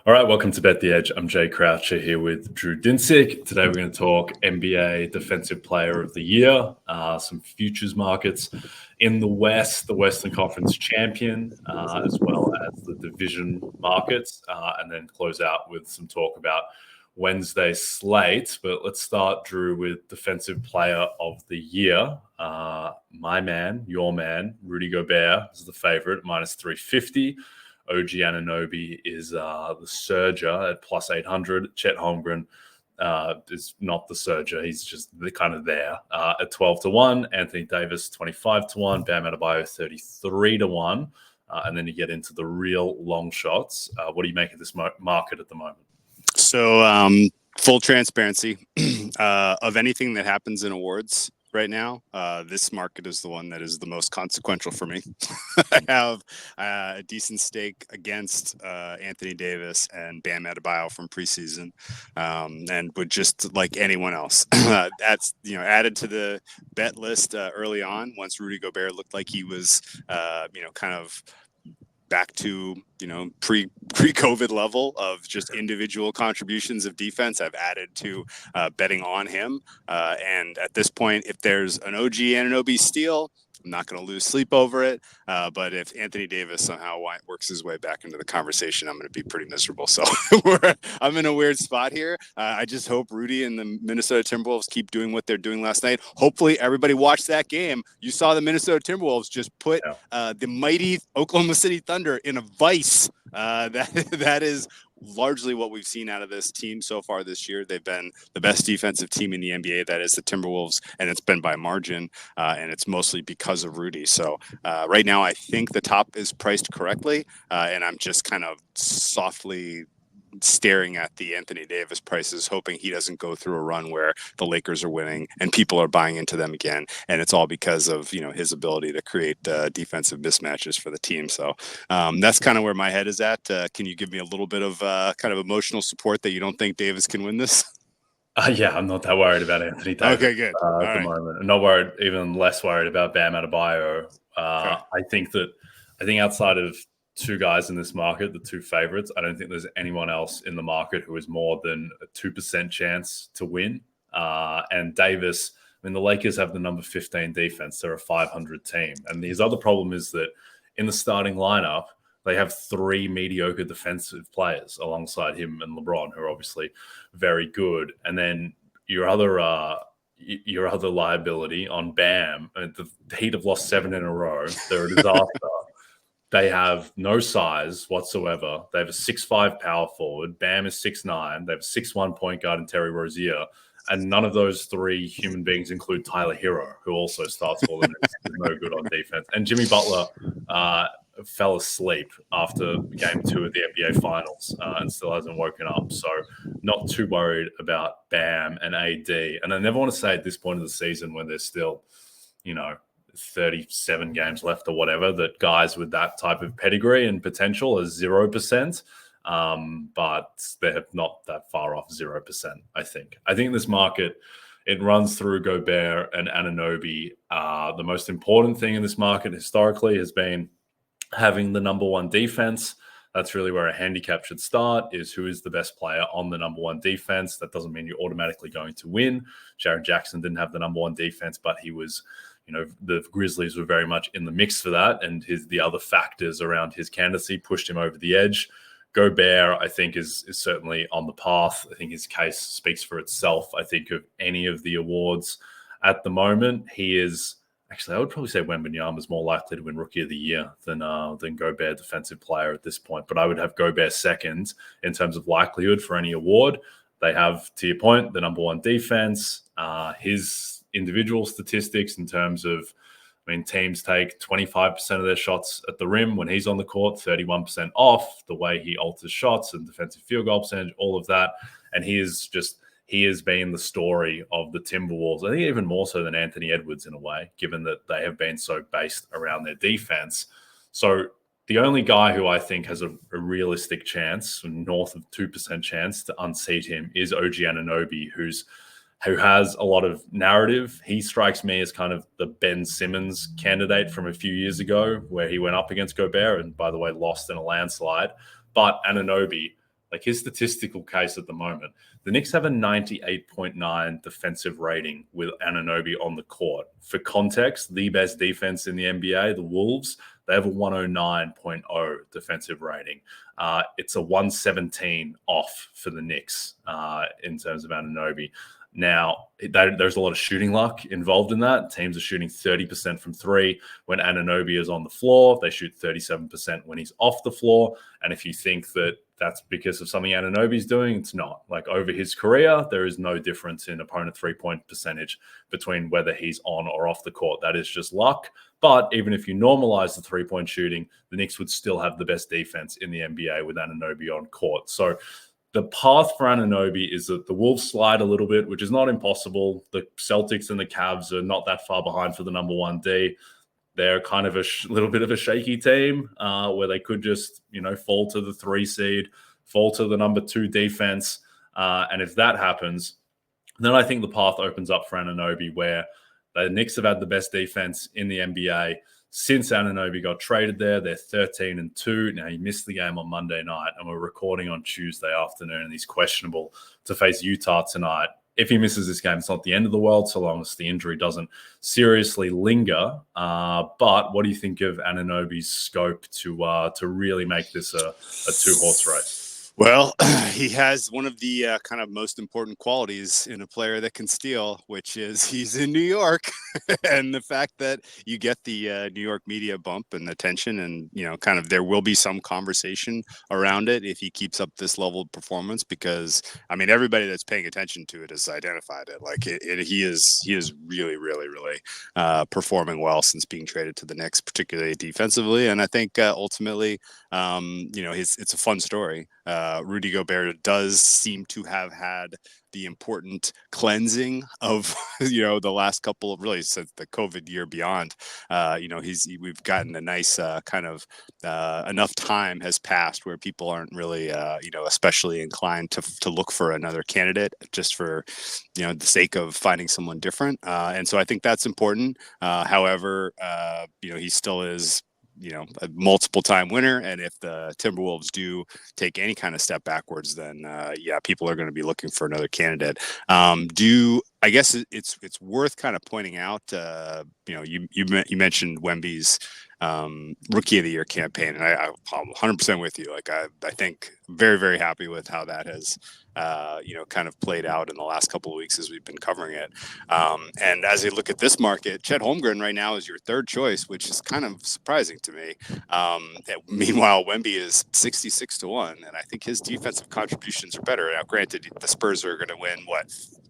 All right, welcome to Bet the Edge. I'm Jay Croucher here with Drew Dinsick. Today we're going to talk NBA Defensive Player of the Year, some futures markets in the West, the Western Conference champion, as well as the division markets, and then close out with some talk about Wednesday's slate. But let's start, Drew, with Defensive Player of the Year. My man, your man, Rudy Gobert is the favorite, minus 350. OG Anunoby is the surger at plus 800. Chet Holmgren is not the surger. He's just kind of there at 12-1. Anthony Davis, 25-1. Bam Adebayo, 33-1. And then you get into the real long shots. What do you make of this market at the moment? So full transparency of anything that happens in awards right now, this market is the one that is the most consequential for me. I have a decent stake against Anthony Davis and Bam Adebayo from preseason, and would just like anyone else. That's added to the bet list early on. Once Rudy Gobert looked like he was, kind of back to pre-COVID level of just individual contributions of defense, I've added to betting on him. And at this point, if there's an OG Anunoby steal, I'm not going to lose sleep over it. But if Anthony Davis somehow works his way back into the conversation, I'm going to be pretty miserable. So I'm in a weird spot here. I just hope Rudy and the Minnesota Timberwolves keep doing what they're doing last night. Hopefully everybody watched that game. You saw the Minnesota Timberwolves just put the mighty Oklahoma City Thunder in a vice. That is largely what we've seen out of this team so far this year. They've been the best defensive team in the NBA. That is the Timberwolves, and it's been by margin, and it's mostly because of Rudy. So right now, I think the top is priced correctly, and I'm just kind of softly staring at the Anthony Davis prices, hoping he doesn't go through a run where the Lakers are winning and people are buying into them again. And it's all because of, his ability to create defensive mismatches for the team. So that's kind of where my head is at. Can you give me a little bit of kind of emotional support that you don't think Davis can win this? Yeah, I'm not that worried about Anthony Davis. Okay, good. At the moment. I'm not worried, even less worried about Bam Adebayo. Okay. I think outside of two guys in this market, the two favorites, I don't think there's anyone else in the market who is more than a 2% chance to win. And Davis, the Lakers have the number 15 defense. They're a 500 team. And his other problem is that in the starting lineup, they have three mediocre defensive players alongside him and LeBron, who are obviously very good. And then your other liability on Bam, the Heat have lost 7 in a row. They're a disaster. They have no size whatsoever. They have a 6'5" power forward. Bam is 6'9". They have a 6'1" point guard in Terry Rozier. And none of those three human beings include Tyler Hero, who also starts for them and is no good on defense. And Jimmy Butler fell asleep after game 2 of the NBA Finals and still hasn't woken up. So not too worried about Bam and AD. And I never want to say at this point of the season when there's still, 37 games left or whatever, that guys with that type of pedigree and potential is 0%. But they're not that far off 0%, I think. I think this market, it runs through Gobert and Anunoby. The most important thing in this market historically has been having the number one defense. That's really where a handicap should start, is who is the best player on the number one defense. That doesn't mean you're automatically going to win. Jaren Jackson didn't have the number one defense, but he was, the Grizzlies were very much in the mix for that. And the other factors around his candidacy pushed him over the edge. Gobert, I think, is certainly on the path. I think his case speaks for itself. I think of any of the awards at the moment, he is... Actually, I would probably say Wembanyama is more likely to win Rookie of the Year than Gobert Defensive Player at this point. But I would have Gobert second in terms of likelihood for any award. They have, to your point, the number one defense. His individual statistics in terms of, teams take 25% of their shots at the rim when he's on the court, 31% off, the way he alters shots and defensive field goal percentage, all of that. And he has been the story of the Timberwolves, I think even more so than Anthony Edwards in a way, given that they have been so based around their defense. So the only guy who I think has a realistic chance, north of 2% chance to unseat him, is OG Anunoby, who has a lot of narrative. He strikes me as kind of the Ben Simmons candidate from a few years ago, where he went up against Gobert and, by the way, lost in a landslide. But Anunoby, like his statistical case at the moment, the Knicks have a 98.9 defensive rating with Anunoby on the court. For context, the best defense in the NBA, the Wolves, they have a 109.0 defensive rating. It's a 117 off for the Knicks in terms of Anunoby. Now, there's a lot of shooting luck involved in that. Teams are shooting 30% from three. When Anunoby is on the floor, they shoot 37% when he's off the floor. And if you think that that's because of something Anunoby's doing, it's not. Like, over his career, there is no difference in opponent three-point percentage between whether he's on or off the court. That is just luck. But even if you normalize the three-point shooting, the Knicks would still have the best defense in the NBA with Anunoby on court. So the path for Anunoby is that the Wolves slide a little bit, which is not impossible. The Celtics and the Cavs are not that far behind for the number 1D. They're kind of a little bit of a shaky team where they could just, fall to the 3 seed, fall to the number 2 defense. And if that happens, then I think the path opens up for Anunoby, where the Knicks have had the best defense in the NBA since Anunoby got traded there. They're 13-2. Now, he missed the game on Monday night, and we're recording on Tuesday afternoon, and he's questionable to face Utah tonight. If he misses this game, it's not the end of the world, so long as the injury doesn't seriously linger. But what do you think of Anunoby's scope to really make this a 2-horse race? Well, he has one of the kind of most important qualities in a player that can steal, which is he's in New York. And the fact that you get the New York media bump and attention, and, kind of there will be some conversation around it if he keeps up this level of performance, because, everybody that's paying attention to it has identified it. Like he is really, really, really performing well since being traded to the Knicks, particularly defensively. And I think ultimately, it's a fun story. Rudy Gobert does seem to have had the important cleansing of, the last couple of, really since the COVID year beyond. We've gotten a nice kind of enough time has passed where people aren't really, especially inclined to look for another candidate just for, the sake of finding someone different. And so I think that's important. However, he still is, a multiple time winner. And if the Timberwolves do take any kind of step backwards, then people are going to be looking for another candidate. I guess it's worth kind of pointing out, you mentioned Wemby's rookie of the year campaign, and I'm 100% with you. Like, I think very, very happy with how that has, kind of played out in the last couple of weeks as we've been covering it. And as you look at this market, Chet Holmgren right now is your third choice, which is kind of surprising to me. Meanwhile, Wemby is 66-1, and I think his defensive contributions are better. Now, granted, the Spurs are going to win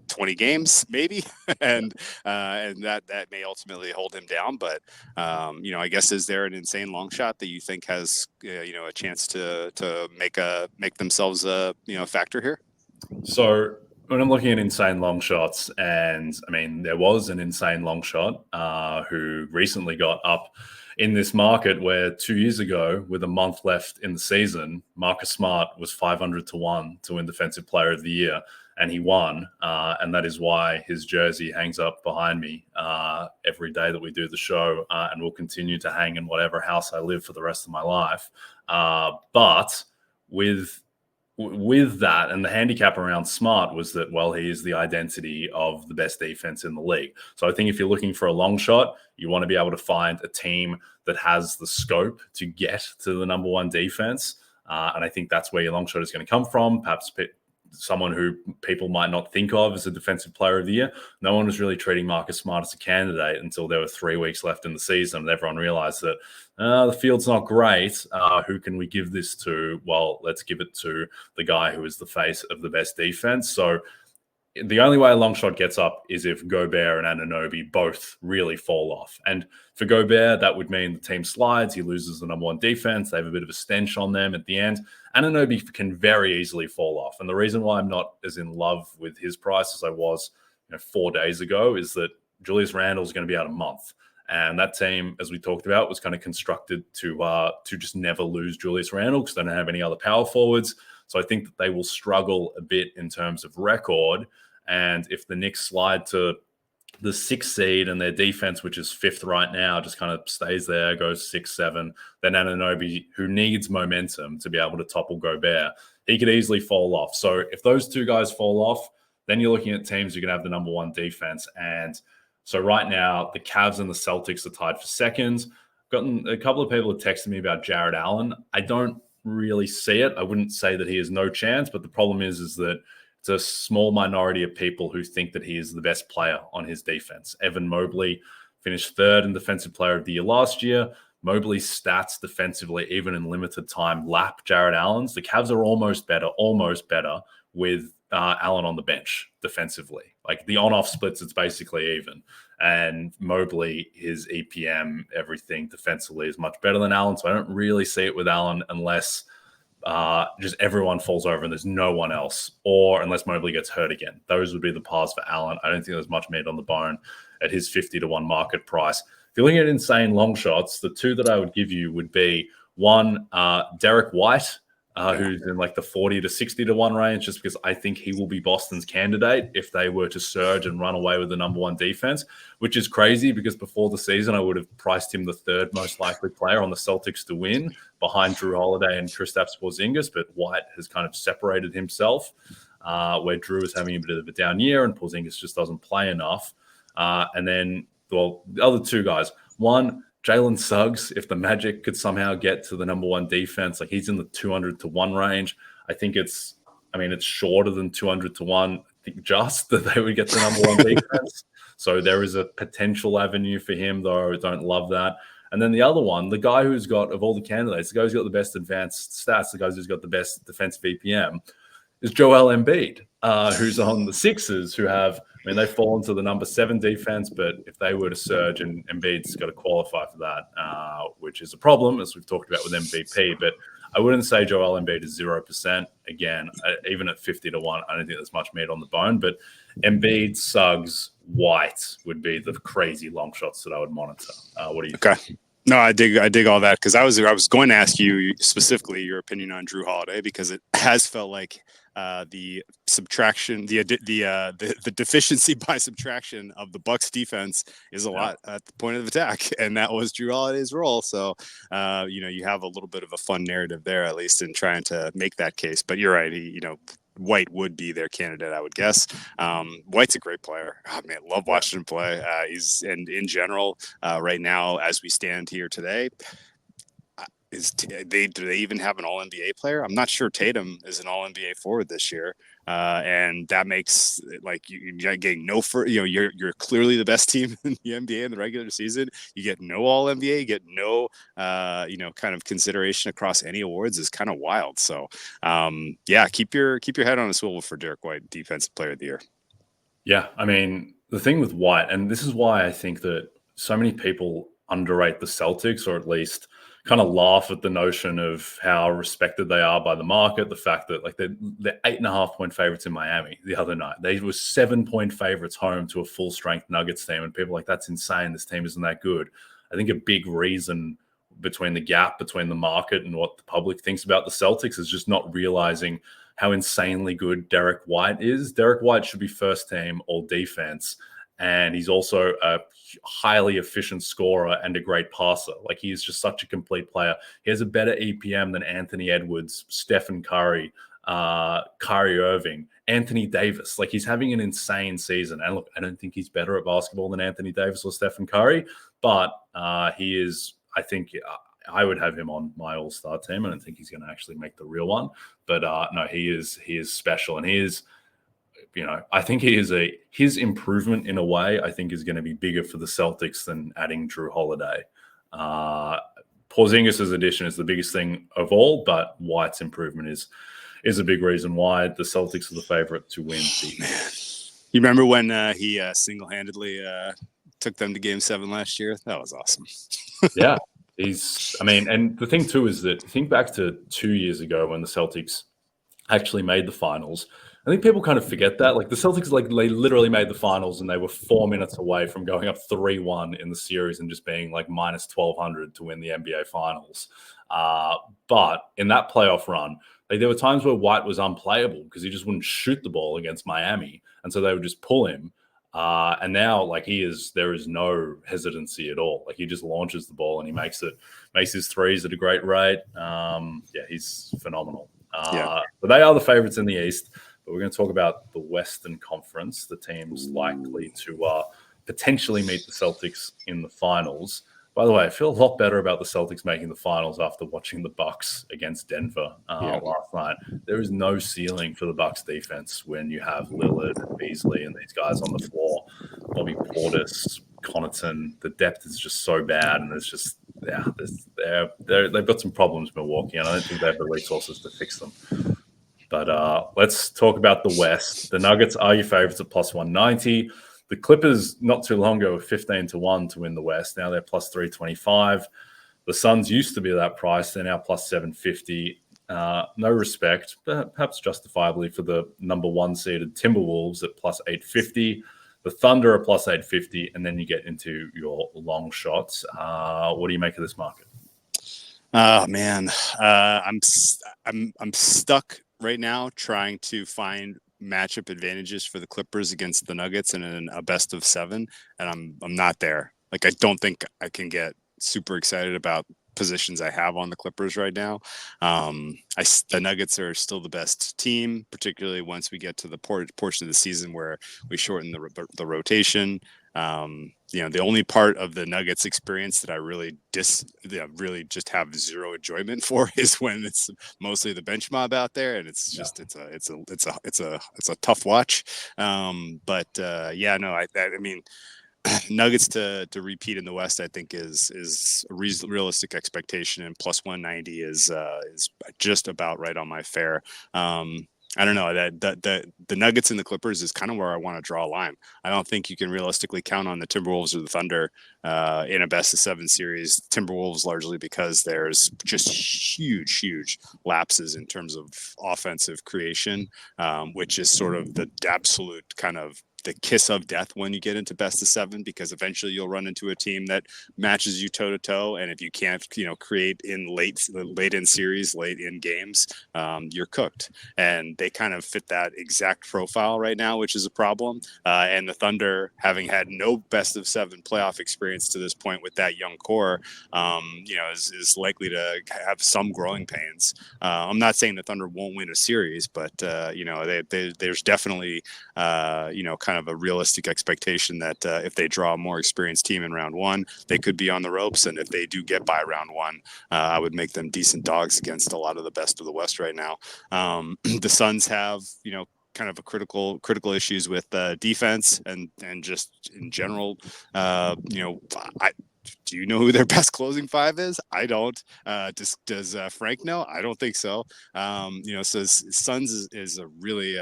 20 games maybe, and that may ultimately hold him down. But I guess, is there an insane long shot that you think has a chance to make themselves a factor here? So when I'm looking at insane long shots, and there was an insane long shot who recently got up in this market, where 2 years ago, with a month left in the season, Marcus Smart was 500-1 to win Defensive Player of the Year, and he won. And that is why his jersey hangs up behind me every day that we do the show, and will continue to hang in whatever house I live for the rest of my life. But with that, and the handicap around Smart was that, well, he is the identity of the best defense in the league. So I think if you're looking for a long shot, you want to be able to find a team that has the scope to get to the number 1 defense. And I think that's where your long shot is going to come from. Perhaps someone who people might not think of as a defensive player of the year. No one was really treating Marcus Smart as a candidate until there were 3 weeks left in the season, and everyone realized that the field's not great. Who can we give this to? Well, let's give it to the guy who is the face of the best defense. So the only way a long shot gets up is if Gobert and Anunoby both really fall off. And for Gobert, that would mean the team slides. He loses the number 1 defense. They have a bit of a stench on them at the end. Anunoby can very easily fall off. And the reason why I'm not as in love with his price as I was 4 days ago is that Julius Randle is going to be out a month. And that team, as we talked about, was kind of constructed to just never lose Julius Randle because they don't have any other power forwards. So I think that they will struggle a bit in terms of record. And if the Knicks slide to the 6th seed and their defense, which is 5th right now, just kind of stays there, goes 6-7, then Anunoby, who needs momentum to be able to topple Gobert, he could easily fall off. So if those two guys fall off, then you're looking at teams who can have the number one defense. And so right now, the Cavs and the Celtics are tied for second. Gotten a couple of people have texted me about Jared Allen. I don't really see it. I wouldn't say that he has no chance, but the problem is that it's a small minority of people who think that he is the best player on his defense. Evan Mobley finished third in Defensive Player of the Year last year. Mobley's stats defensively, even in limited time, lap Jared Allen's. The Cavs are almost better with Allen on the bench defensively. Like the on-off splits, it's basically even. And Mobley, his EPM, everything defensively is much better than Allen. So I don't really see it with Allen unless just everyone falls over and there's no one else, or unless Mobley gets hurt again. Those would be the paths for Allen. I don't think there's much meat on the bone at his 50-1 market price. If you're looking at insane long shots, the two that I would give you would be one, Derek White, who's in like the 40 to 60-1 range, just because I think he will be Boston's candidate if they were to surge and run away with the number one defense, which is crazy because before the season, I would have priced him the third most likely player on the Celtics to win behind Drew Holiday and Kristaps Porzingis, but White has kind of separated himself where Drew is having a bit of a down year and Porzingis just doesn't play enough. And then, well, the other two guys, one, Jalen Suggs, if the Magic could somehow get to the number one defense, like he's in the 200-1 range. I think it's shorter than 200-1. I think just that they would get the number one defense. So there is a potential avenue for him, though I don't love that. And then the other one, the guy who's got, of all the candidates, the guy who's got the best advanced stats, the guy who's got the best defensive EPM, is Joel Embiid, who's on the Sixers, who have, they fall into the number 7 defense, but if they were to surge, and Embiid's got to qualify for that, which is a problem, as we've talked about with MVP, but I wouldn't say Joel Embiid is 0%. Again, even at 50-1, I don't think there's much meat on the bone, but Embiid, Suggs, White would be the crazy long shots that I would monitor. What do you think? No, I dig all that, because I was going to ask you specifically your opinion on Drew Holiday, because it has felt like the subtraction, the deficiency by subtraction of the Bucks defense is a lot at the point of attack, and that was Drew Holiday's role. So, you have a little bit of a fun narrative there, at least in trying to make that case. But you're right, White would be their candidate, I would guess. White's a great player. Oh, man, love watching him play. And in general, right now, as we stand here today, do they even have an All-NBA player? I'm not sure Tatum is an All-NBA forward this year, and that makes like you're getting no for you're clearly the best team in the NBA in the regular season. You get no All-NBA, you get no kind of consideration across any awards is kind of wild. So keep your head on a swivel for Derek White, Defensive Player of the Year. Yeah, the thing with White, and this is why I think that so many people underrate the Celtics, or at least kind of laugh at the notion of how respected they are by the market. The fact that like they're 8.5-point favorites in Miami the other night. They were 7-point favorites home to a full strength Nuggets team. And people are like, that's insane. This team isn't that good. I think a big reason between the gap between the market and what the public thinks about the Celtics is just not realizing how insanely good Derek White is. Derek White should be first team all defense. And he's also a highly efficient scorer and a great passer. Like, he is just such a complete player. He has a better EPM than Anthony Edwards, Stephen Curry, Kyrie Irving, Anthony Davis. Like, he's having an insane season. And look, I don't think he's better at basketball than Anthony Davis or Stephen Curry, but he is, I think, I would have him on my all-star team. I don't think he's going to actually make the real one. But no, he is special. And he is, I think his improvement in a way, I think, is going to be bigger for the Celtics than adding Drew Holiday. Porzingis' addition is the biggest thing of all, but White's improvement is a big reason why the Celtics are the favorite to win. You remember when he single-handedly took them to Game 7 last year? That was awesome. Yeah. And the thing too is that think back to 2 years ago when the Celtics actually made the finals. I think people kind of forget that. Like, the Celtics, like, they literally made the finals and they were 4 minutes away from going up 3-1 in the series and just being like minus 1,200 to win the NBA finals. But in that playoff run, like, there were times where White was unplayable because he just wouldn't shoot the ball against Miami. And so they would just pull him. And now, like, there is no hesitancy at all. Like, he just launches the ball and he makes his threes at a great rate. He's phenomenal. But they are the favorites in the East. But we're going to talk about the Western Conference, the teams likely to potentially meet the Celtics in the finals. By the way, I feel a lot better about the Celtics making the finals after watching the Bucks against Denver last night. There is no ceiling for the Bucks defense when you have Lillard and Beasley and these guys on the floor. Bobby Portis, Connaughton, the depth is just so bad, and there's just they've got some problems, Milwaukee, and I don't think they have the resources to fix them. But let's talk about the West. The Nuggets are your favorites at plus 190. The Clippers, not too long ago, were 15-1 to win the West. Now they're plus 325. The Suns used to be that price. They're now plus 750. No respect, but perhaps justifiably, for the number one seeded Timberwolves at plus 850. The Thunder are plus 850, and then you get into your long shots. What do you make of this market? Oh man, I'm stuck right now trying to find matchup advantages for the Clippers against the Nuggets in a best of 7, and I'm not there. Like, I don't think I can get super excited about positions I have on the Clippers right now. The Nuggets are still the best team, particularly once we get to the portion of the season where we shorten the rotation. The only part of the Nuggets experience that I really really just have zero enjoyment for is when it's mostly the bench mob out there, and it's just it's a tough watch. I mean, Nuggets to repeat in the West, I think is a realistic expectation, and plus 190 is just about right on my fare. I don't know, that the Nuggets and the Clippers is kind of where I want to draw a line. I don't think you can realistically count on the Timberwolves or the Thunder in a best of 7 series. Timberwolves largely because there's just huge lapses in terms of offensive creation, which is sort of the absolute kind of the kiss of death when you get into best of 7, because eventually you'll run into a team that matches you toe to toe. And if you can't, create in late in series, late in games, you're cooked. And they kind of fit that exact profile right now, which is a problem. And the Thunder, having had no best of 7 playoff experience to this point with that young core, is likely to have some growing pains. I'm not saying the Thunder won't win a series, but there's definitely kind of a realistic expectation that if they draw a more experienced team in round 1, they could be on the ropes. And if they do get by round 1, I would make them decent dogs against a lot of the best of the West right now. The Suns have, kind of a critical issues with defense and just in general. Do you know who their best closing 5 is? I don't. Does Frank know? I don't think so. So Suns is a really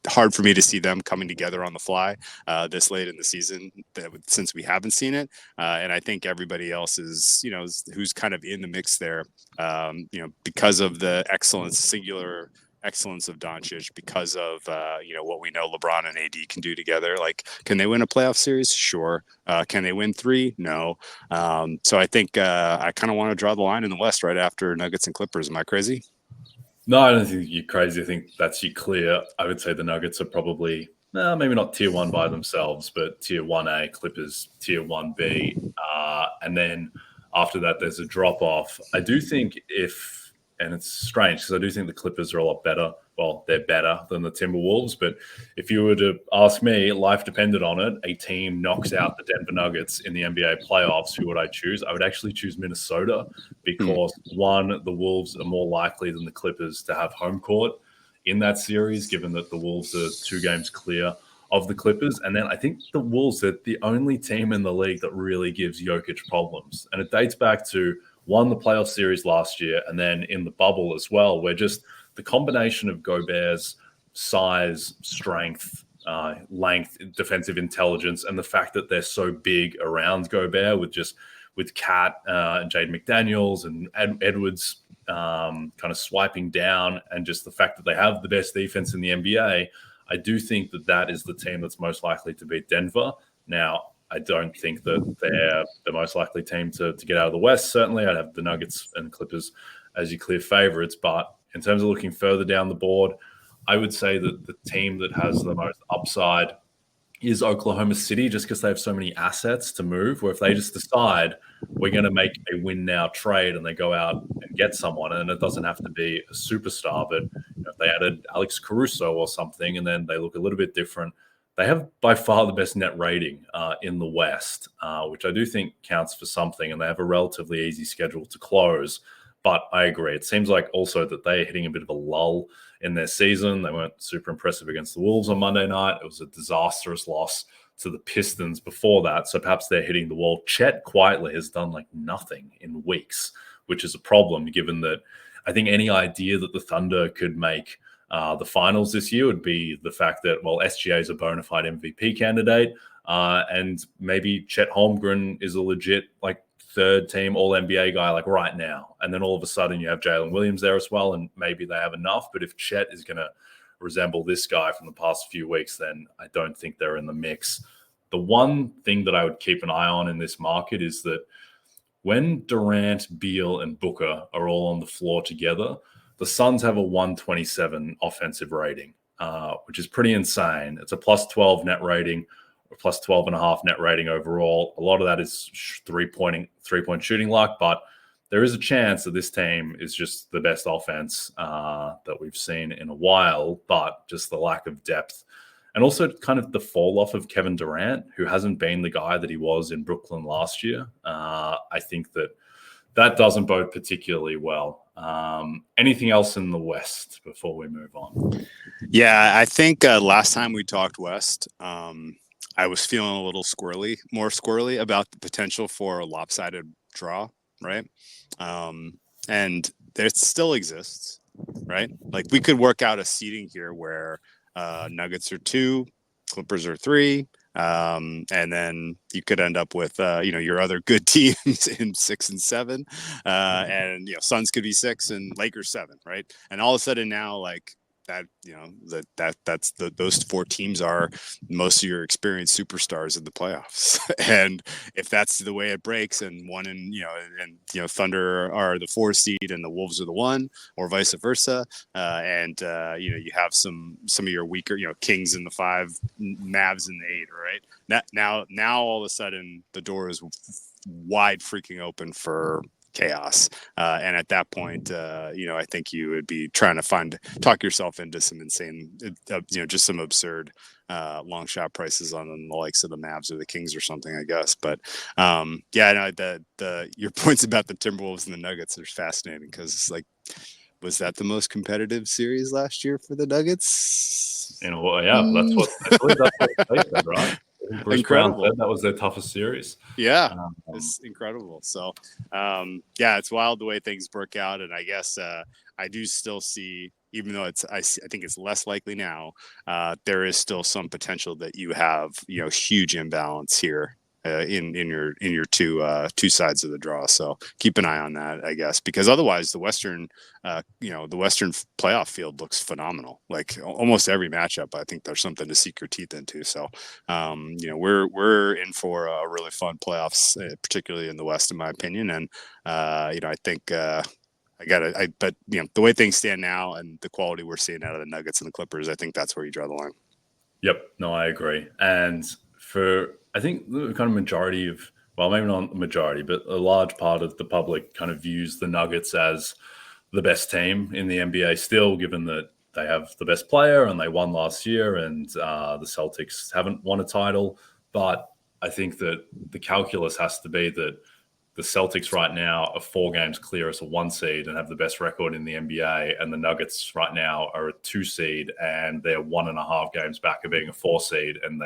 hard for me to see them coming together on the fly this late in the season, since we haven't seen it. And I think everybody else is, who's kind of in the mix there, because of the singular excellence of Doncic, because of what we know LeBron and AD can do together. Like, can they win a playoff series? Sure. Can they win 3? No. So I think I kind of want to draw the line in the West right after Nuggets and Clippers. Am I crazy? No, I don't think you're crazy. I think that's you clear. I would say the Nuggets are probably maybe not tier 1 by themselves, but tier 1A, Clippers tier 1B. And then after that, there's a drop off. I do think and it's strange because I do think the Clippers are a lot better. Well, they're better than the Timberwolves. But if you were to ask me, life depended on it, a team knocks out the Denver Nuggets in the NBA playoffs, who would I choose? I would actually choose Minnesota because, one, the Wolves are more likely than the Clippers to have home court in that series, given that the Wolves are 2 games clear of the Clippers. And then I think the Wolves are the only team in the league that really gives Jokic problems. And it dates back to, one, the playoff series last year, and then in the bubble as well, where just the combination of Gobert's size, strength, length, defensive intelligence, and the fact that they're so big around Gobert with Cat and Jade McDaniels and Edwards kind of swiping down, and just the fact that they have the best defense in the NBA, I do think that is the team that's most likely to beat Denver. Now, I don't think that they're the most likely team to get out of the West. Certainly, I'd have the Nuggets and Clippers as your clear favorites. But in terms of looking further down the board, I would say that the team that has the most upside is Oklahoma City, just because they have so many assets to move, where if they just decide we're going to make a win now trade and they go out and get someone, and it doesn't have to be a superstar, but if they added Alex Caruso or something and then they look a little bit different, they have by far the best net rating in the West, which I do think counts for something, and they have a relatively easy schedule to close. But I agree. It seems like also that they're hitting a bit of a lull in their season. They weren't super impressive against the Wolves on Monday night. It was a disastrous loss to the Pistons before that. So perhaps they're hitting the wall. Chet quietly has done like nothing in weeks, which is a problem given that I think any idea that the Thunder could make the finals this year would be the fact that, well, SGA is a bona fide MVP candidate. And maybe Chet Holmgren is a legit like third team all NBA guy like right now. And then all of a sudden you have Jalen Williams there as well. And maybe they have enough. But if Chet is going to resemble this guy from the past few weeks, then I don't think they're in the mix. The one thing that I would keep an eye on in this market is that when Durant, Beal, and Booker are all on the floor together, the Suns have a 127 offensive rating, which is pretty insane. It's a plus 12 net rating, or plus 12 and a half net rating overall. A lot of that is three-point shooting luck, but there is a chance that this team is just the best offense that we've seen in a while, but just the lack of depth. And also kind of the fall off of Kevin Durant, who hasn't been the guy that he was in Brooklyn last year. I think that doesn't bode particularly well. Anything else in the West before we move on? Yeah, I think last time we talked West, I was feeling a little more squirrely about the potential for a lopsided draw, right? And it still exists, right? Like we could work out a seeding here where Nuggets are 2, Clippers are 3, and then you could end up with your other good teams in 6 and 7, and Suns could be 6 and Lakers 7, right? And all of a sudden now, like that, that's those 4 teams are most of your experienced superstars in the playoffs. And if that's the way it breaks, and Thunder are the 4 seed and the Wolves are the 1, or vice versa, and you have some of your weaker, Kings in the 5, Mavs in the 8, right? Now all of a sudden the door is wide freaking open for chaos, and at that point, I think you would be trying to talk yourself into some insane, just some absurd long shot prices on the likes of the Mavs or the Kings or something, I guess. But your points about the Timberwolves and the Nuggets are fascinating, because it's like, was that the most competitive series last year for the Nuggets? Yeah, I believe that's what they said, right? Bruce Brown said that was their toughest series. Yeah, it's incredible. So, it's wild the way things work out. And I guess I do still see, even though I think it's less likely now, there is still some potential that you have, huge imbalance here in your two sides of the draw. So keep an eye on that, I guess, because otherwise the Western playoff field looks phenomenal. Like almost every matchup, I think there's something to sink your teeth into. So we're in for a really fun playoffs, particularly in the West, in my opinion. And I think but the way things stand now and the quality we're seeing out of the Nuggets and the Clippers, I think that's where you draw the line. Yep, no, I agree. And I think the kind of majority of, well, maybe not the majority, but a large part of the public kind of views the Nuggets as the best team in the NBA still, given that they have the best player and they won last year, and the Celtics haven't won a title. But I think that the calculus has to be that the Celtics right now are 4 games clear as a 1 seed and have the best record in the NBA, and the Nuggets right now are a 2 seed and they're 1.5 games back of being a 4 seed. And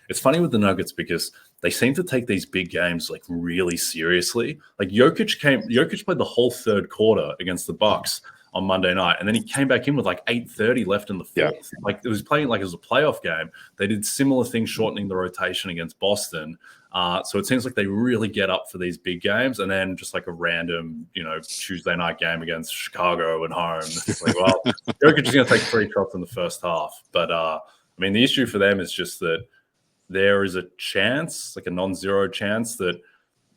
it's funny with the Nuggets because they seem to take these big games like really seriously. Like Jokic played the whole third quarter against the Bucks on Monday night, and then he came back in with like 8:30 left in the fourth. Yeah. Like it was playing like it was a playoff game. They did similar things, shortening the rotation against Boston. So it seems like they really get up for these big games, and then just like a random, Tuesday night game against Chicago at home. It's like, well, Jokic is going to take 3 shots in the first half. But the issue for them is just that there is a chance, like a non-zero chance, that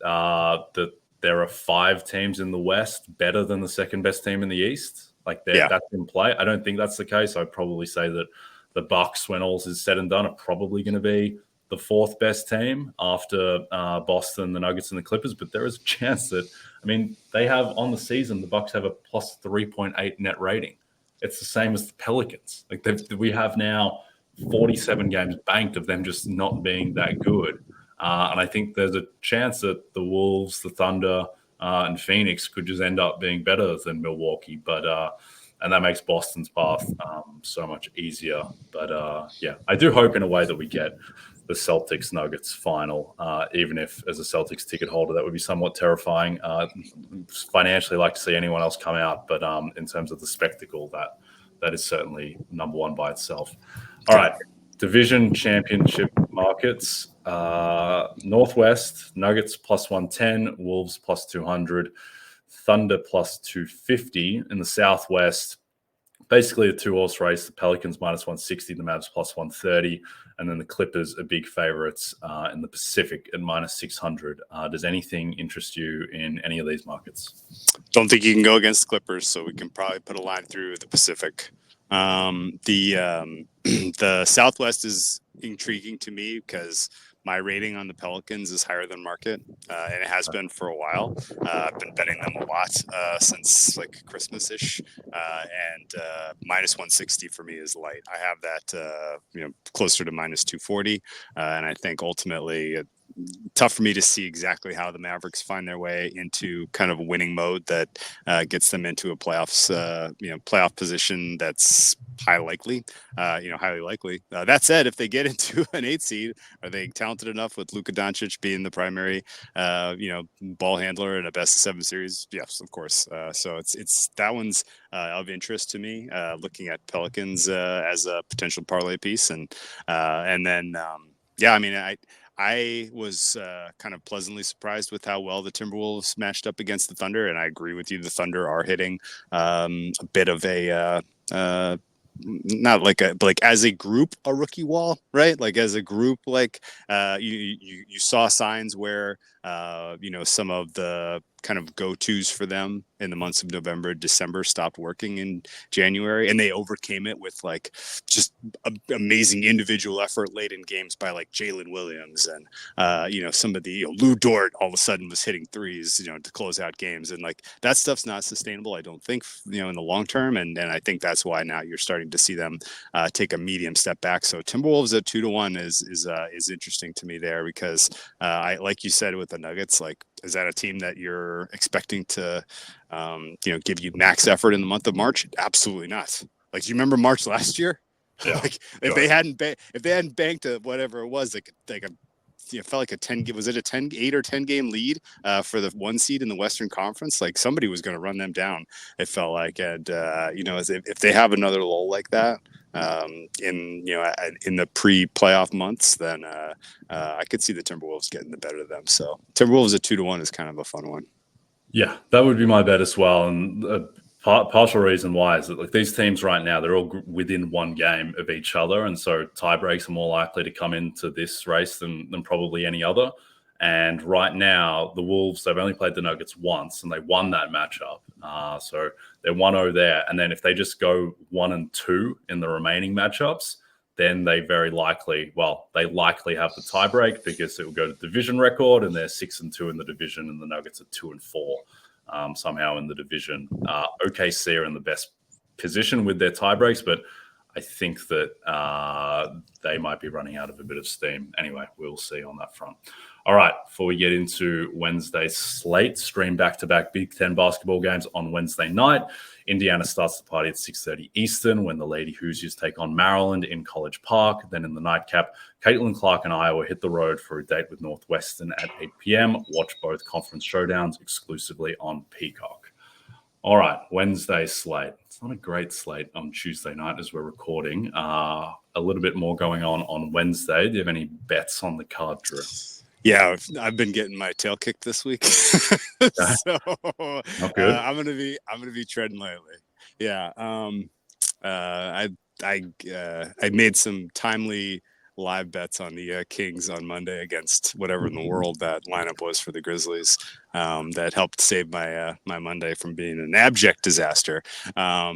that there are 5 teams in the West better than the second best team in the East. Like that's in play. I don't think that's the case. I'd probably say that the Bucks, when all is said and done, are probably going to be the fourth best team after Boston, the Nuggets, and the Clippers. But there is a chance that, I mean, they have on the season, the Bucks have a plus 3.8 net rating. It's the same as the Pelicans. Like we have now 47 games banked of them just not being that good. And I think there's a chance that the Wolves, the Thunder, and Phoenix could just end up being better than Milwaukee. But and that makes Boston's path so much easier. But yeah, I do hope in a way that we get the Celtics Nuggets final, even if as a Celtics ticket holder, that would be somewhat terrifying. Financially, like to see anyone else come out, but in terms of the spectacle, that is certainly number one by itself. All right, division championship markets. Northwest, Nuggets plus 110, Wolves plus 200, Thunder plus 250. In the Southwest, basically a two-horse race. The Pelicans minus 160, the Mavs plus 130, and then the Clippers are big favorites in the Pacific at minus 600. Does anything interest you in any of these markets? Don't think you can go against the Clippers, so we can probably put a line through the Pacific. The Southwest is intriguing to me because my rating on the Pelicans is higher than market, and it has been for a while. I've been betting them a lot since like Christmas-ish, and minus 160 for me is light. I have that closer to minus 240, and I think ultimately tough for me to see exactly how the Mavericks find their way into kind of a winning mode that gets them into a playoff position that's highly likely. That said, if they get into an 8 seed, are they talented enough with Luka Doncic being the primary, ball handler in a best of 7 series? Yes, of course. So it's that one's of interest to me. Looking at Pelicans as a potential parlay piece, and then I was kind of pleasantly surprised with how well the Timberwolves matched up against the Thunder, and I agree with you. The Thunder are hitting a bit of a not like a, but like as a group, a rookie wall, right? Like as a group, like you saw signs where some of the kind of go-tos for them in the months of November, December stopped working in January, and they overcame it with like just amazing individual effort late in games by like Jalen Williams and some of the Lou Dort all of a sudden was hitting threes to close out games, and like that stuff's not sustainable, I don't think, in the long term, and I think that's why now you're starting to see them take a medium step back. So Timberwolves at 2-1 is interesting to me there, because I, like you said with the Nuggets, like, is that a team that you're expecting to give you max effort in the month of March? Absolutely not. Like, do you remember March last year? Yeah. Like if they hadn't banked a whatever it was, felt like a 10 was it a 8 or 10 game lead for the 1 seed in the Western Conference, like somebody was going to run them down, it felt like. And if they have another lull like that in the pre-playoff months, then I could see the Timberwolves getting the better of them. So Timberwolves at 2-1 is kind of a fun one. Yeah, that would be my bet as well. And partial reason why is that like these teams right now, they're all within 1 game of each other, and so tie breaks are more likely to come into this race than probably any other. And right now, the Wolves, they've only played the Nuggets once, and they won that matchup. So they're 1-0 there. And then if they just go 1-2 in the remaining matchups, then they likely have the tiebreak, because it will go to division record, and they're 6-2 in the division, and the Nuggets are 2-4 somehow in the division. OKC are in the best position with their tiebreaks, but I think that they might be running out of a bit of steam. Anyway, we'll see on that front. All right, before we get into Wednesday's slate, stream back-to-back Big Ten basketball games on Wednesday night. Indiana starts the party at 6:30 Eastern when the Lady Hoosiers take on Maryland in College Park. Then in the nightcap, Caitlin Clark and Iowa hit the road for a date with Northwestern at 8 p.m. Watch both conference showdowns exclusively on Peacock. All right, Wednesday slate. It's not a great slate on Tuesday night as we're recording. A little bit more going on Wednesday. Do you have any bets on the card, Drew? Yeah, I've been getting my tail kicked this week, so Not good. I'm gonna be treading lightly. Yeah, I made some timely live bets on the Kings on Monday against whatever in the world that lineup was for the Grizzlies. that helped save my my Monday from being an abject disaster. Yeah,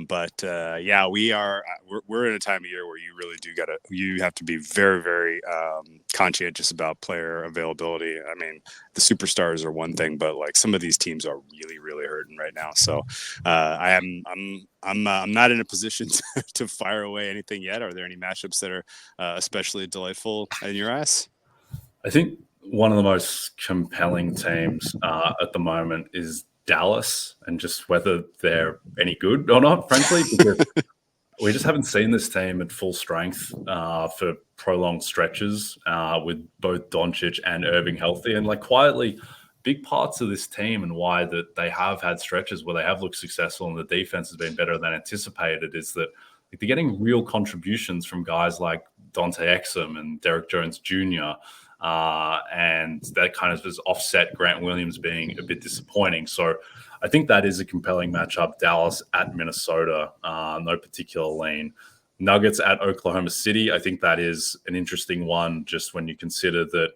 we're in a time of year where you have to be very, very conscientious about player availability. I mean, the superstars are one thing, but like some of these teams are really, really hurting right now. So I'm not in a position to fire away anything yet. Are there any matchups that are especially delightful in your eyes? I think one of the most compelling teams at the moment is Dallas, and just whether they're any good or not, frankly, because we just haven't seen this team at full strength for prolonged stretches with both Doncic and Irving healthy. And like quietly, big parts of this team and why that they have had stretches where they have looked successful and the defense has been better than anticipated is that like, they're getting real contributions from guys like Dante Exum and Derek Jones Jr. And that kind of has offset Grant Williams being a bit disappointing. So I think that is a compelling matchup. Dallas at Minnesota, no particular lean. Nuggets at Oklahoma City. I think that is an interesting one just when you consider that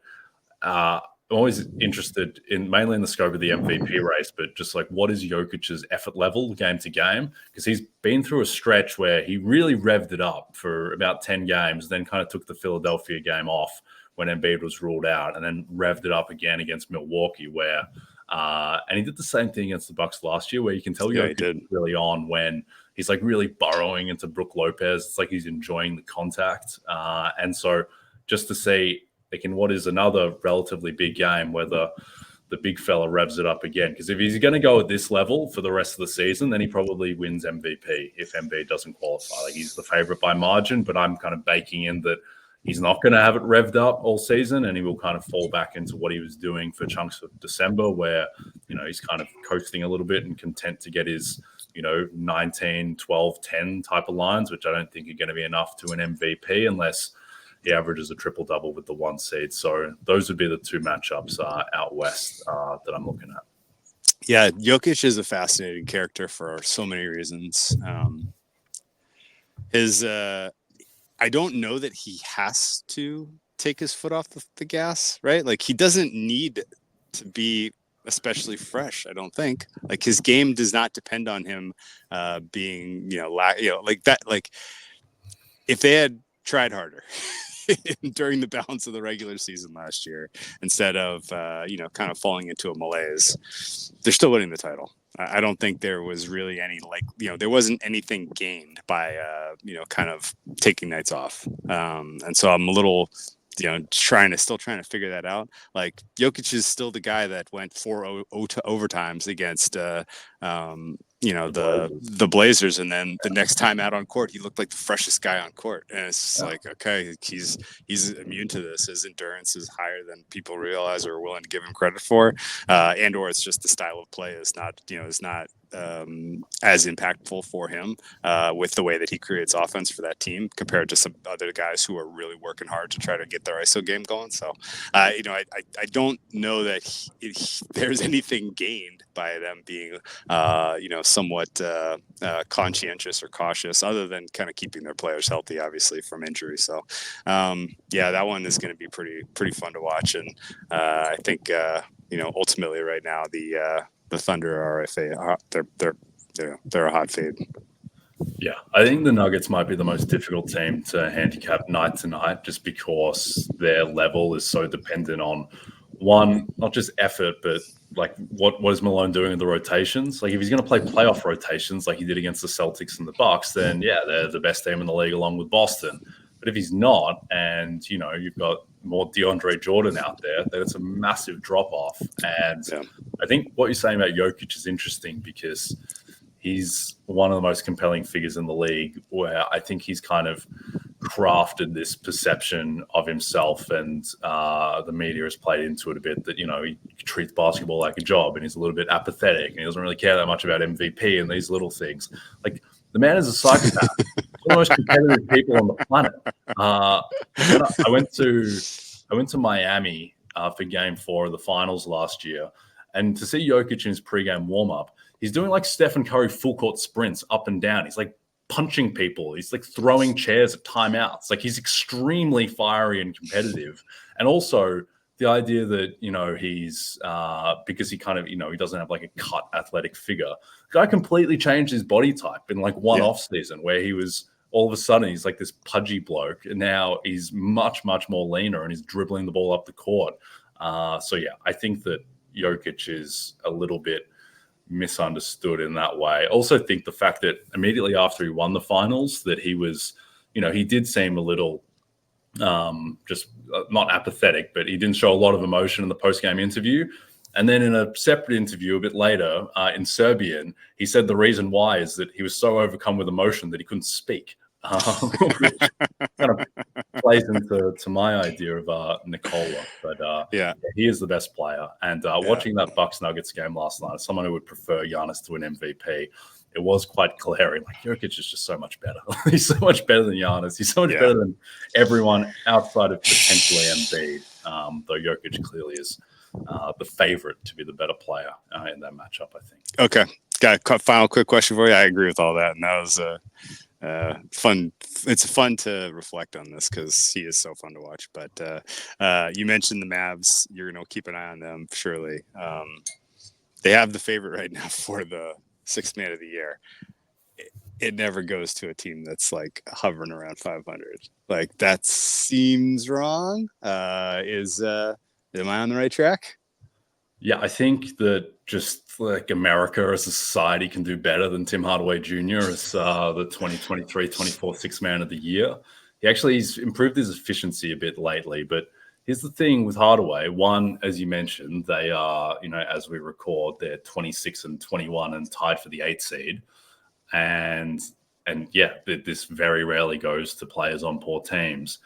I'm always interested in mainly in the scope of the MVP race, but just like what is Jokic's effort level game to game? Because he's been through a stretch where he really revved it up for about 10 games, then kind of took the Philadelphia game off when Embiid was ruled out, and then revved it up again against Milwaukee, where and he did the same thing against the Bucks last year, where you can tell Jokic really on when he's like really burrowing into Brook Lopez. It's like he's enjoying the contact, and so just to see like in what is another relatively big game, whether the big fella revs it up again. Because if he's going to go at this level for the rest of the season, then he probably wins MVP if Embiid doesn't qualify. Like he's the favorite by margin, but I'm kind of baking in that he's not going to have it revved up all season, and he will kind of fall back into what he was doing for chunks of December where, you know, he's kind of coasting a little bit and content to get his, 19, 12, 10 type of lines, which I don't think are going to be enough to an MVP unless he averages a triple-double with the 1 seed. So those would be the two matchups out west that I'm looking at. Yeah, Jokic is a fascinating character for so many reasons. I don't know that he has to take his foot off the gas, right? Like he doesn't need to be especially fresh. I don't think like his game does not depend on him being, like that. Like if they had tried harder during the balance of the regular season last year, instead of, kind of falling into a malaise, they're still winning the title. I don't think there was really any there wasn't anything gained by, kind of taking nights off. And so I'm a little, trying to figure that out. Like Jokic is still the guy that went 4-0 to overtimes against, the Blazers, and then the next time out on court he looked like the freshest guy on court, and it's just like, okay, he's immune to this. His endurance is higher than people realize or are willing to give him credit for, and or it's just the style of play is not as impactful for him with the way that he creates offense for that team compared to some other guys who are really working hard to try to get their ISO game going. So I don't know that there's anything gained by them being somewhat conscientious or cautious, other than kind of keeping their players healthy, obviously, from injury. So that one is going to be pretty fun to watch, and I think ultimately right now the Thunder are they're a hot fade. Yeah, I think the Nuggets might be the most difficult team to handicap night to night, just because their level is so dependent on one, not just effort, but like what is Malone doing in the rotations? Like if he's going to play playoff rotations like he did against the Celtics and the Bucks, then yeah, they're the best team in the league along with Boston. But if he's not, and you've got more DeAndre Jordan out there, then it's a massive drop off. And I think what you're saying about Jokic is interesting because he's one of the most compelling figures in the league, where I think he's kind of crafted this perception of himself, and the media has played into it a bit that, he treats basketball like a job and he's a little bit apathetic and he doesn't really care that much about MVP and these little things. Like the man is a psychopath. One of the most competitive people on the planet. I went to Miami for Game 4 of the finals last year, and to see Jokic in his pregame warm-up, he's doing like Stephen Curry full court sprints up and down. He's like punching people. He's like throwing chairs at timeouts. Like he's extremely fiery and competitive. And also the idea that, he's because he kind of, he doesn't have like a cut athletic figure. The guy completely changed his body type in like one off season where he was all of a sudden he's like this pudgy bloke, and now he's much, much more leaner and he's dribbling the ball up the court. So yeah, I think that Jokic is a little bit misunderstood in that way. I also think the fact that immediately after he won the finals that he was, he did seem a little just not apathetic, but he didn't show a lot of emotion in the post-game interview. And then in a separate interview a bit later in Serbian, he said the reason why is that he was so overcome with emotion that he couldn't speak, which kind of plays into my idea of Nikola. But he is the best player. And watching that Bucks Nuggets game last night, as someone who would prefer Giannis to an MVP, it was quite glaring. Like, Jokic is just so much better. He's so much better than Giannis. He's so much better than everyone outside of potentially Embiid. Though Jokic clearly is the favorite to be the better player in that matchup, I think. Okay. Got a final quick question for you. I agree with all that. And that was fun. It's fun to reflect on this because he is so fun to watch. But you mentioned the Mavs. You're going to keep an eye on them, surely. They have the favorite right now for the sixth man of the year. It never goes to a team that's like hovering around 500. Like, that seems wrong. Am I on the right track? Yeah, I think that just like America as a society can do better than Tim Hardaway Jr. as the 2023-24 sixth man of the year. He's improved his efficiency a bit lately, but here's the thing with Hardaway. One, as you mentioned, they are, as we record, they're 26 and 21 and tied for the 8th seed. And this very rarely goes to players on poor teams.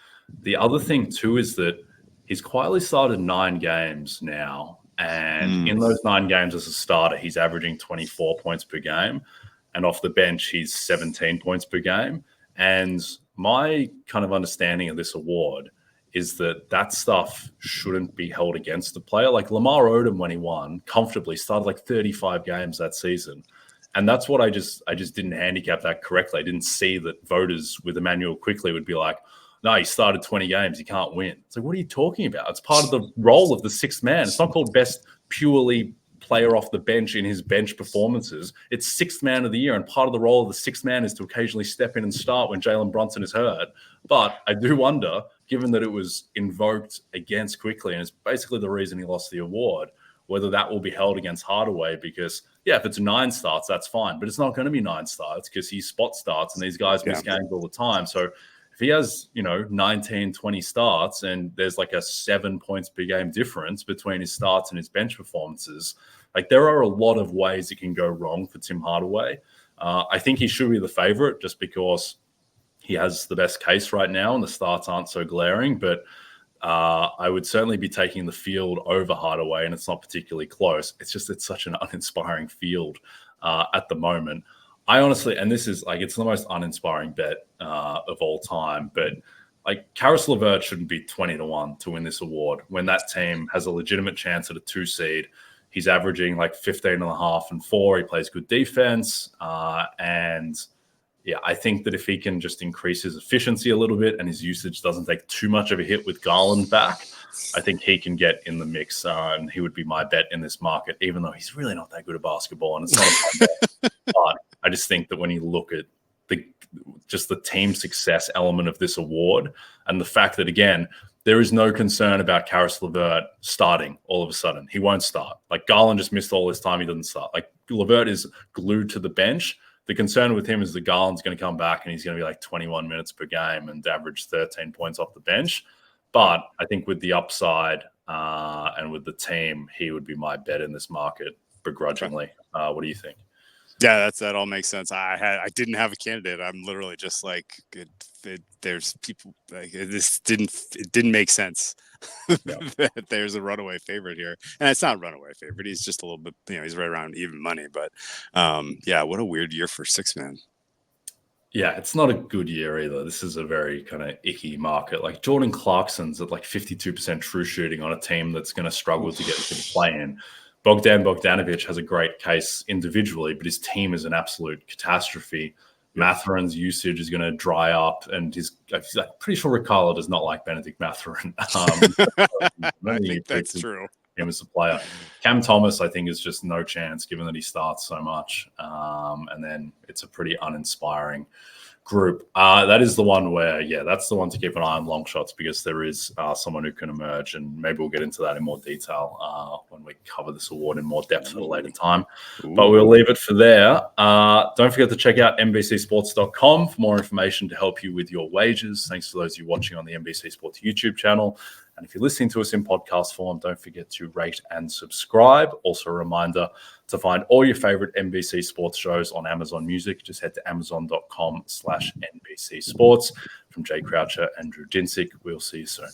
The other thing too is that he's quietly started 9 games now. And in those 9 games as a starter, he's averaging 24 points per game. And off the bench, he's 17 points per game. And my kind of understanding of this award is that stuff shouldn't be held against the player. Like Lamar Odom, when he won, comfortably started like 35 games that season. And that's what I just didn't handicap that correctly. I didn't see that voters with Emmanuel Quickley would be like, no, he started 20 games, he can't win. It's like, what are you talking about? It's part of the role of the sixth man. It's not called best purely player off the bench in his bench performances. It's sixth man of the year, and part of the role of the sixth man is to occasionally step in and start when Jalen Brunson is hurt. But I do wonder, given that it was invoked against Quickley, and it's basically the reason he lost the award, whether that will be held against Hardaway because, if it's 9 starts, that's fine. But it's not going to be 9 starts because he spot starts, and these guys miss games all the time. So if he has, 19, 20 starts and there's like a 7 points per game difference between his starts and his bench performances, like there are a lot of ways it can go wrong for Tim Hardaway. I think he should be the favorite just because he has the best case right now and the starts aren't so glaring. But I would certainly be taking the field over Hardaway, and it's not particularly close. It's such an uninspiring field at the moment. I honestly, and this is like, it's the most uninspiring bet of all time, but like Karis LeVert shouldn't be 20-1 to win this award when that team has a legitimate chance at a 2 seed. He's averaging like 15.5 and 4. He plays good defense. I think that if he can just increase his efficiency a little bit and his usage doesn't take too much of a hit with Garland back, I think he can get in the mix, and he would be my bet in this market, even though he's really not that good at basketball, and it's not a fun bet. But I just think that when you look at the team success element of this award and the fact that, again, there is no concern about Karis LeVert starting all of a sudden. He won't start. Like Garland just missed all his time. He didn't start. Like LeVert is glued to the bench. The concern with him is that Garland's going to come back and he's going to be like 21 minutes per game and average 13 points off the bench. But I think with the upside and with the team, he would be my bet in this market begrudgingly. What do you think? Yeah, that all makes sense. I didn't have a candidate. I'm literally just like, there's people like it didn't make sense that there's a runaway favorite here, and it's not a runaway favorite. He's just a little bit, he's right around even money. But what a weird year for six man. Yeah, it's not a good year either. This is a very kind of icky market. Like Jordan Clarkson's at like 52% true shooting on a team that's going to struggle to get to the play-in. Bogdan Bogdanovic has a great case individually, but his team is an absolute catastrophe. Matherin's usage is going to dry up, and I'm pretty sure Rick Carlisle does not like Benedict Mathurin. I think that's true. Him as a player. Cam Thomas, I think, is just no chance given that he starts so much. And then it's a pretty uninspiring group. That is the one where, that's the one to keep an eye on long shots, because there is someone who can emerge, and maybe we'll get into that in more detail when we cover this award in more depth at a later time. But we'll leave it for there. Don't forget to check out NBCSports.com for more information to help you with your wagers. Thanks to those of you watching on the NBC Sports YouTube channel. And if you're listening to us in podcast form, don't forget to rate and subscribe. Also a reminder to find all your favorite NBC Sports shows on Amazon Music. Just head to amazon.com/NBC Sports. From Jay Croucher and Drew Dinsick, we'll see you soon.